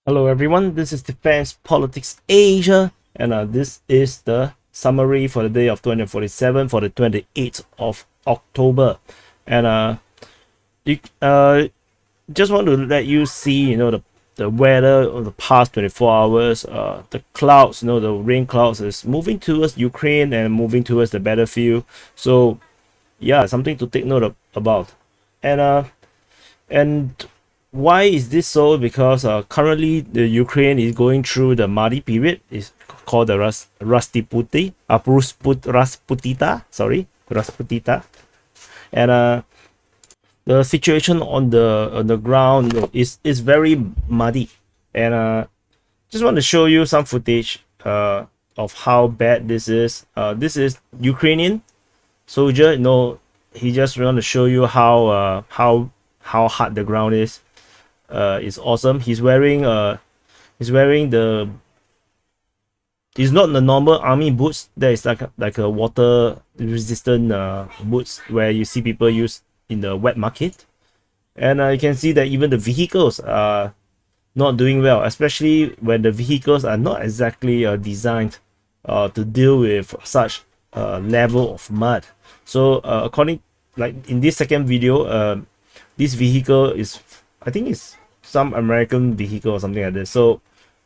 Hello everyone, this is Defense Politics Asia, and this is the summary for the day of 247 for the 28th of October. And you, just want to let you see, the weather of the past 24 hours. The clouds, the rain clouds is moving towards Ukraine and moving towards the battlefield. So yeah, something to take note about. And why is this so? Because currently the Ukraine is going through the muddy period. It's called the Rasputita. Sorry, Rasputita. And the situation on the ground is very muddy. And just want to show you some footage of how bad this is. This is Ukrainian soldier. He just want to show you how hard the ground is. It's awesome. He's wearing the it's not the normal army boots. That is like a water resistant boots where you see people use in the wet market. And you can see that even the vehicles are not doing well, especially when the vehicles are not exactly designed to deal with such level of mud. So according, like in this second video, this vehicle is, I think it's some American vehicle or something like this. So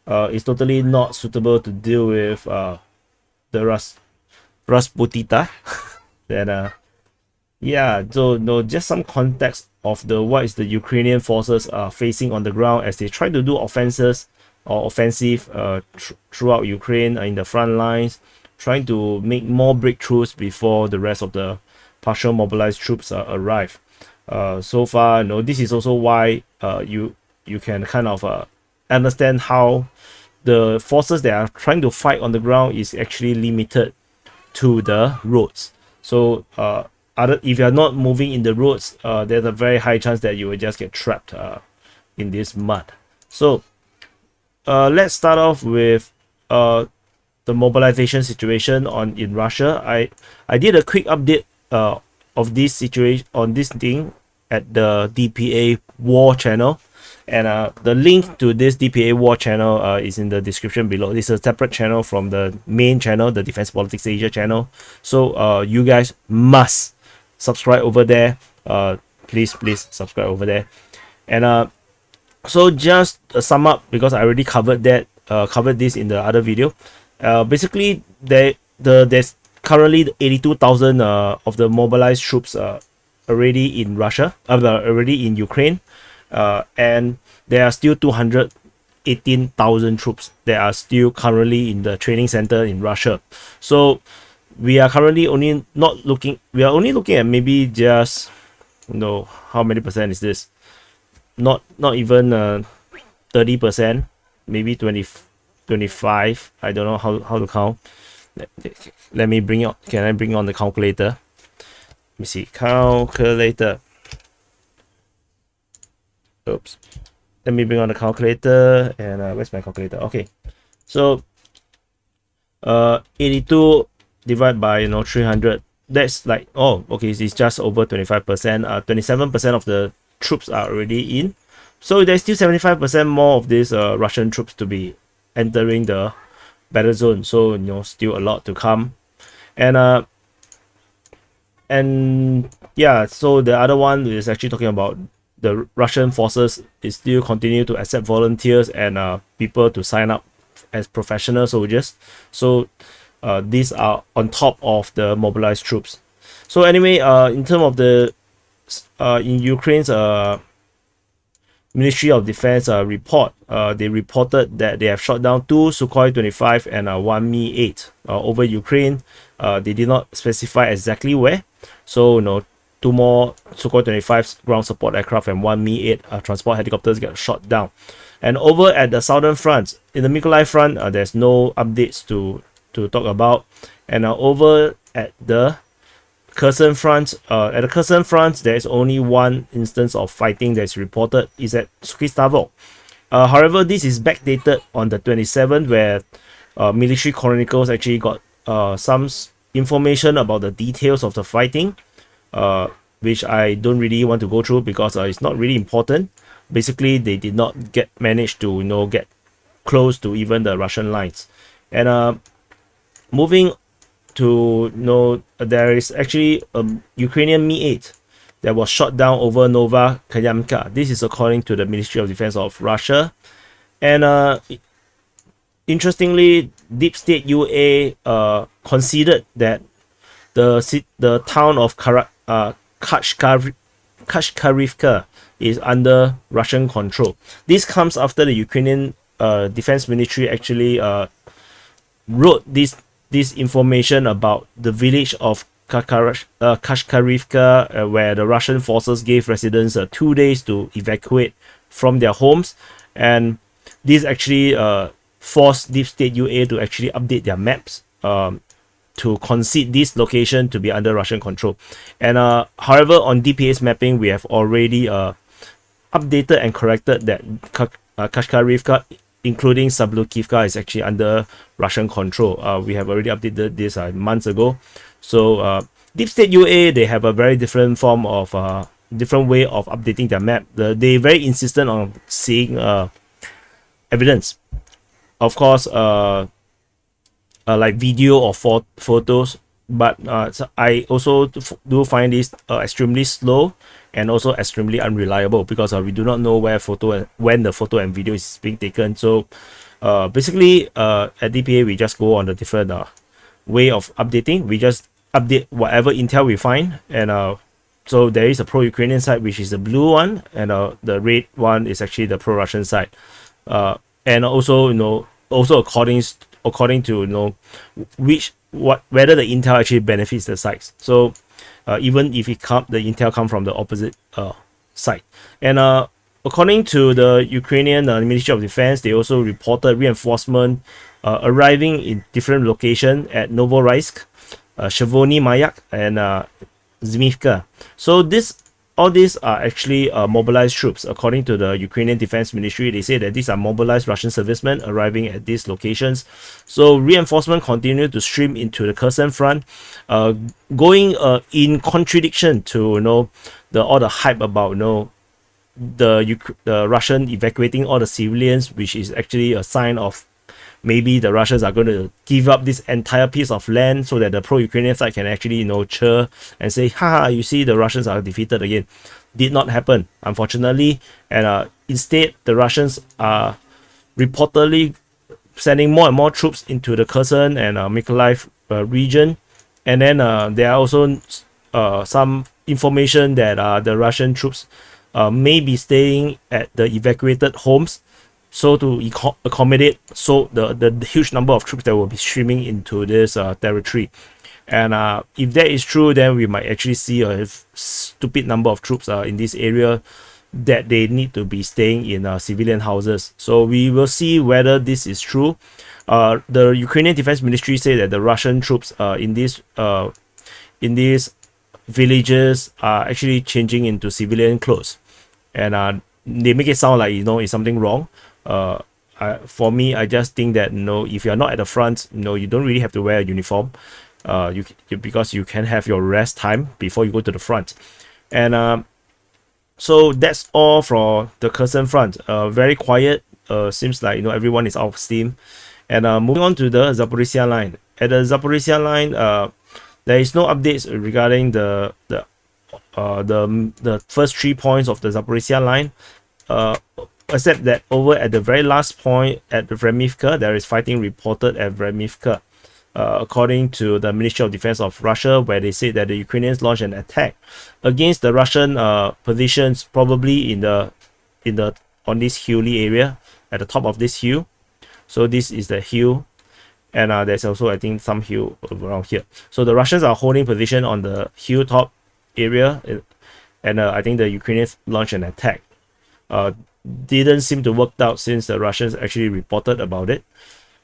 it's totally not suitable to deal with the Rasputita. Then yeah, so no, just some context of the what is the Ukrainian forces are facing on the ground as they try to do offenses or offensive throughout Ukraine in the front lines, trying to make more breakthroughs before the rest of the partial mobilized troops arrive. So far, this is also why you can kind of understand how the forces that are trying to fight on the ground is actually limited to the roads. So if you are not moving in the roads, there's a very high chance that you will just get trapped in this mud. So let's start off with the mobilization situation in Russia. I did a quick update of this situation on this thing at the DPA War channel, and the link to this DPA War channel is in the description below. This is a separate channel from the main channel, the Defense Politics Asia channel. So you guys must subscribe over there. Please subscribe over there. And so just sum up, because I already covered this in the other video. Basically, there's currently 82,000 of the mobilized troops already in Russia, already in Ukraine, and there are still 218,000 troops that are still currently in the training center in Russia. So we are currently only looking at maybe just, how many percent is this? Not even 30%, maybe 25. I don't know how to count. Let me bring on. Can I bring on the calculator? Let me see. Calculator. Oops. Let me bring on the calculator. And where's my calculator? Okay. So 82 divided by 300. That's like, oh, okay, it's just over 25%. 27% of the troops are already in. So there's still 75% more of these Russian troops to be entering the battle zone. So still a lot to come. And yeah, so the other one is actually talking about the Russian forces is still continue to accept volunteers and people to sign up as professional soldiers. So these are on top of the mobilized troops. So anyway, in terms of the in Ukraine's Ministry of Defense report, they reported that they have shot down 2 Sukhoi 25 and 1 Mi-8 over Ukraine. They did not specify exactly where. So 2 more Sukhoi 25 ground support aircraft and 1 Mi-8 transport helicopters get shot down. And over at the southern front, in the Mykolaiv front, there's no updates to talk about. And over at the Kherson front, there is only one instance of fighting that's reported, is at Svatove. However, this is backdated on the 27th, where Military Chronicles actually got some information about the details of the fighting, which I don't really want to go through because it's not really important. basically they did not manage to get close to even the Russian lines. And moving to there is actually a Ukrainian Mi-8 that was shot down over Novaya. This is according to the Ministry of Defense of Russia. And interestingly, Deep State UA considered that the town of Kashkarivka is under Russian control. This comes after the Ukrainian Defense Ministry actually wrote this information about the village of Kashkarivka, where the Russian forces gave residents 2 days to evacuate from their homes, and this actually forced Deep State UA to actually update their maps to concede this location to be under Russian control. And however, on DPA's mapping, we have already updated and corrected that Kashkarivka, including Sablukivka, is actually under Russian control. We have already updated this months ago. So Deep State UA, they have a very different form of different way of updating their map. They very insistent on seeing evidence, of course, like video or photos. But so I also do find this extremely slow and also extremely unreliable, because we do not know when the photo and video is being taken. So basically, at DPA, we just go on the different way of updating. We just update whatever intel we find. And so there is a pro-Ukrainian side, which is the blue one, and the red one is actually the pro-Russian side. And also, also according to whether the intel actually benefits the sides. So even if the intel come from the opposite side. And according to the Ukrainian Ministry of Defense, they also reported reinforcement arriving in different locations at Novorossiysk, Shavony Mayak, and Zmivka. So all these are actually mobilized troops. According to the Ukrainian Defense Ministry, they say that these are mobilized Russian servicemen arriving at these locations. So reinforcement continue to stream into the Kherson front, going in contradiction to all the hype about the Russian evacuating all the civilians, which is actually a sign of maybe the Russians are going to give up this entire piece of land so that the pro-Ukrainian side can actually cheer and say, haha, you see, the Russians are defeated again. Did not happen, unfortunately. And instead, the Russians are reportedly sending more and more troops into the Kherson and Mykolaiv region. And then there are also some information that the Russian troops may be staying at the evacuated homes, so to accommodate the huge number of troops that will be streaming into this territory. And if that is true, then we might actually see a stupid number of troops in this area that they need to be staying in civilian houses. So we will see whether this is true. The Ukrainian Defense Ministry say that the Russian troops in these villages are actually changing into civilian clothes, and they make it sound like it's something wrong. For me, I just think that if you're not at the front, you don't really have to wear a uniform, because you can have your rest time before you go to the front. And so that's all for the Kherson front. Very quiet. Seems like everyone is out of steam. And moving on to the Zaporizhzhia line. At the Zaporizhzhia line, there is no updates regarding the first 3 points of the Zaporizhzhia line. Except that over at the very last point at Vremivka, there is fighting reported at Vremivka, according to the Ministry of Defense of Russia, where they say that the Ukrainians launched an attack against the Russian positions, probably on this hilly area at the top of this hill. So this is the hill, and there's also, I think, some hill around here. So the Russians are holding position on the hilltop area, and I think the Ukrainians launched an attack. Didn't seem to work out since the Russians actually reported about it.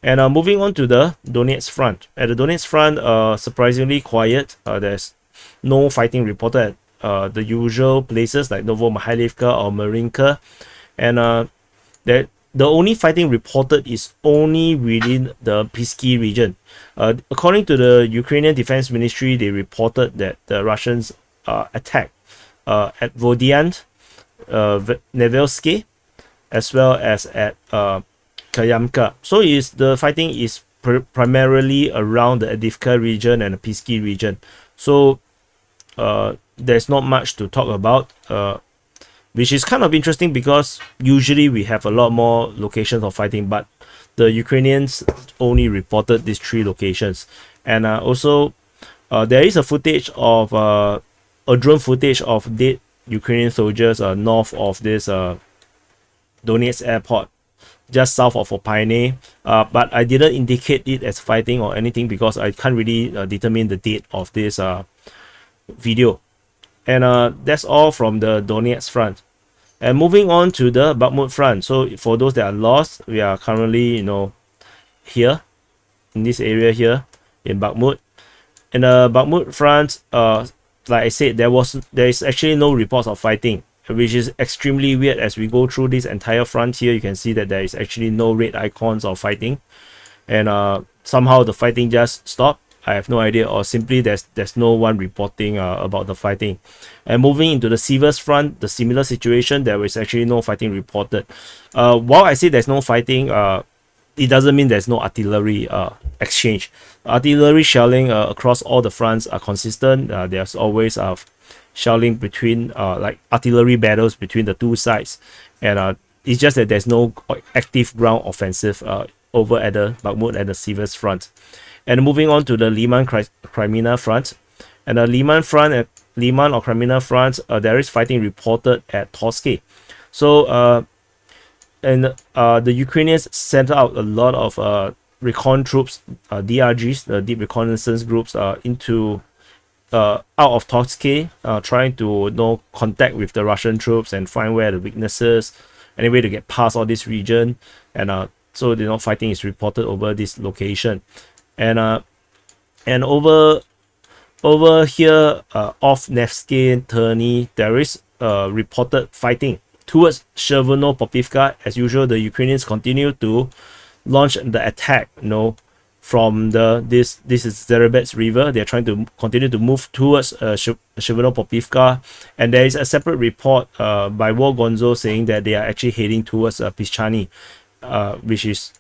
And moving on to the Donetsk Front. At the Donetsk Front, surprisingly quiet. There's no fighting reported at the usual places like Novomykhailivka or Marinka. And the only fighting reported is only within the Pisky region. According to the Ukrainian Defense Ministry, they reported that the Russians attacked at Vodiant, Nevelsky, as well as at Kayamka. So the fighting is primarily around the Adivka region and the Pisky region. So there's not much to talk about, which is kind of interesting because usually we have a lot more locations of fighting, but the Ukrainians only reported these 3 locations. And also there is a footage of a drone footage of dead Ukrainian soldiers north of this Donetsk airport, just south of Opyne, but I didn't indicate it as fighting or anything because I can't really determine the date of this video. And that's all from the Donetsk front. And moving on to the Bakhmut front. So for those that are lost, we are currently, here in this area here in Bakhmut. In the Bakhmut front, like I said, there is actually no reports of fighting, which is extremely weird. As we go through this entire front here, you can see that there is actually no red icons of fighting, and somehow the fighting just stopped. I have no idea, or simply there's no one reporting about the fighting. And moving into the Siversk front, the similar situation, there is actually no fighting reported. While I say there's no fighting, it doesn't mean there's no artillery exchange. Artillery shelling across all the fronts are consistent. There's always shelling between like artillery battles between the 2 sides, and it's just that there's no active ground offensive over at the Bakhmut and the Siversk front. And moving on to the Lyman-Kreminna Front, and the Lyman or Kreminna Front, there is fighting reported at Torske. So the Ukrainians sent out a lot of recon troops, DRGs, the deep reconnaissance groups, into out of Torske, trying to contact with the Russian troops and find where the weaknesses, any way to get past all this region, and so fighting is reported over this location. And over here off Nevsky Terny, there is reported fighting towards Chervono-Popivka. As usual, the Ukrainians continue to launch the attack, from this is Zaporizhzhia River. They're trying to continue to move towards Chervono-Popivka, and there is a separate report by War Gonzo saying that they are actually heading towards Pischani, which is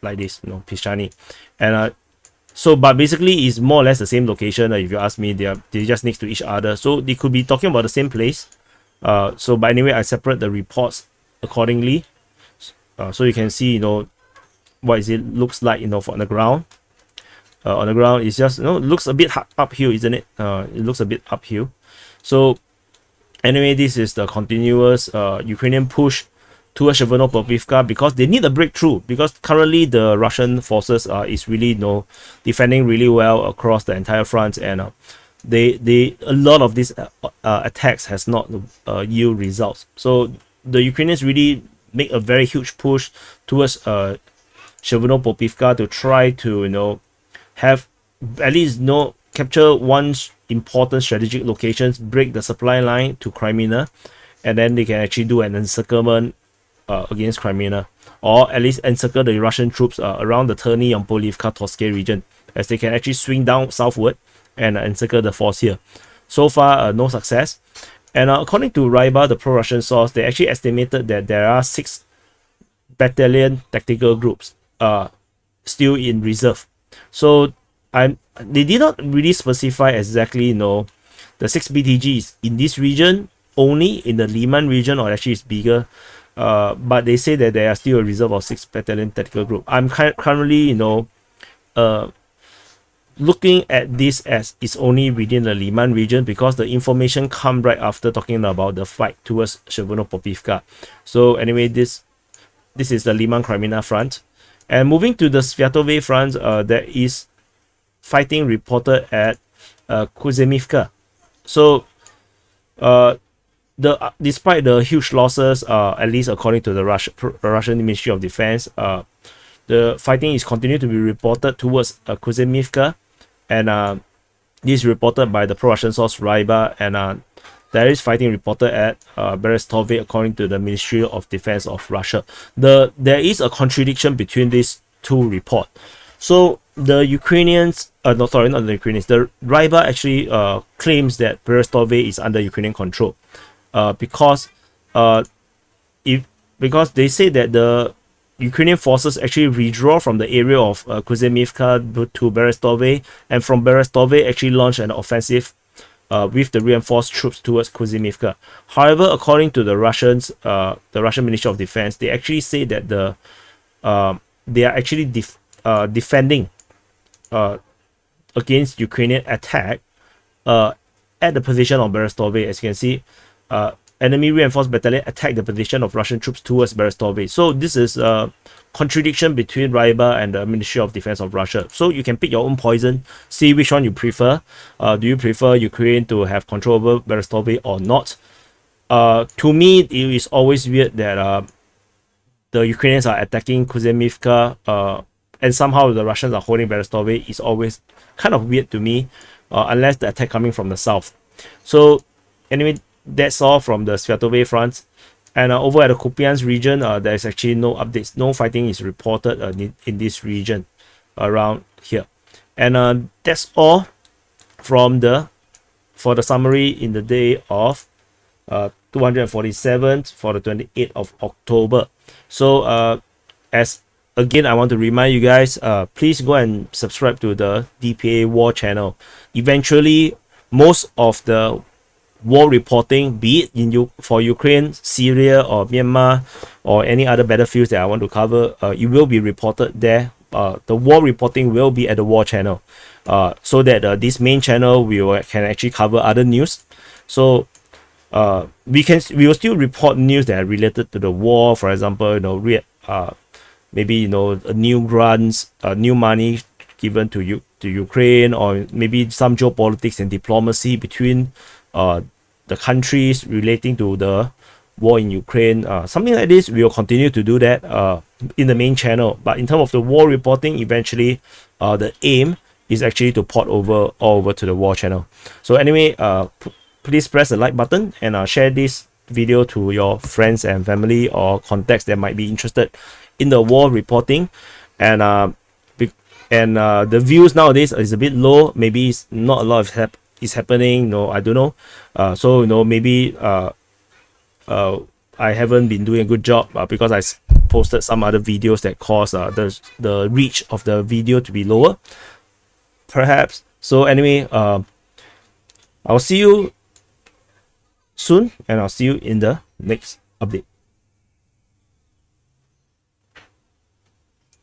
like this, Pischani. And so but basically it's more or less the same location. If you ask me, they're just next to each other, so they could be talking about the same place. So but anyway, I separate the reports accordingly, so you can see what it looks like on the ground. On the ground, it's just looks a bit uphill, isn't it? It looks a bit uphill. So anyway, this is the continuous Ukrainian push towards Chervono-Popivka, because they need a breakthrough, because currently the Russian forces is really defending really well across the entire front, and a lot of these attacks has not yield results. So the Ukrainians really make a very huge push towards Chervono-Popivka to try to have at least capture one important strategic locations, break the supply line to Crimea, and then they can actually do an encirclement against Crimea, or at least encircle the Russian troops around the Terny, Yampolivka, Torske region, as they can actually swing down southward and encircle the force here. So far, no success. And according to Ryba, the pro-Russian source, they actually estimated that there are 6 battalion tactical groups still in reserve. So they did not really specify exactly the 6 BTGs in this region, only in the Lyman region, or actually it's bigger. But they say that there are still a reserve of 6 battalion tactical group. I'm currently looking at this as it's only within the Lyman region, because the information come right after talking about the fight towards Chervono-Popivka. So anyway, this is the Lyman-Kreminna Front. And moving to the Svatove front, there is fighting reported at Kuzemivka. So despite the huge losses, at least according to the Russian Ministry of Defense, the fighting is continued to be reported towards Kuzemivka, and this is reported by the pro-Russian source Ryba, and there is fighting reported at Svatove according to the Ministry of Defense of Russia. There is a contradiction between these 2 reports. So the Ukrainians, not the Ukrainians, the Ryba actually claims that Svatove is under Ukrainian control. because if because they say that the Ukrainian forces actually withdraw from the area of Kuzemivka to Berestove, and from Berestove actually launched an offensive with the reinforced troops towards Kuzemivka. However, according to the Russians, the Russian Ministry of Defense, they actually say that they are actually defending against Ukrainian attack at the position of Berestove. As you can see, enemy reinforced battalion attacked the position of Russian troops towards Berestove. So this is a contradiction between Ryaba and the Ministry of Defense of Russia. So you can pick your own poison, see which one you prefer. Do you prefer Ukraine to have control over Berestove or not? To me, it is always weird that the Ukrainians are attacking Kuzemivka, and somehow the Russians are holding Berestove. Is always kind of weird to me, unless the attack coming from the south. So anyway, that's all from the Svatove front. And over at the Kupyansk region, there is actually no updates. No fighting is reported in this region around here. And that's all from for the summary in the day of 247th for the 28th of October. So as again, I want to remind you guys, please go and subscribe to the DPA War channel. Eventually, most of the war reporting, be it for Ukraine, Syria, or Myanmar, or any other battlefields that I want to cover, it will be reported there. The war reporting will be at the war channel, so that this main channel can actually cover other news. So we will still report news that are related to the war. For example, maybe new grants, new money given to Ukraine, or maybe some geopolitics and diplomacy between the countries relating to the war in Ukraine. Something like this, we will continue to do that in the main channel. But in terms of the war reporting, eventually the aim is actually to port all over to the war channel. So anyway, please press the like button and share this video to your friends and family or contacts that might be interested in the war reporting. And the views nowadays is a bit low. Maybe it's not a lot of is happening. No, I don't know. So maybe I haven't been doing a good job because I posted some other videos that cause the reach of the video to be lower, perhaps. So anyway, I'll see you soon, and I'll see you in the next update.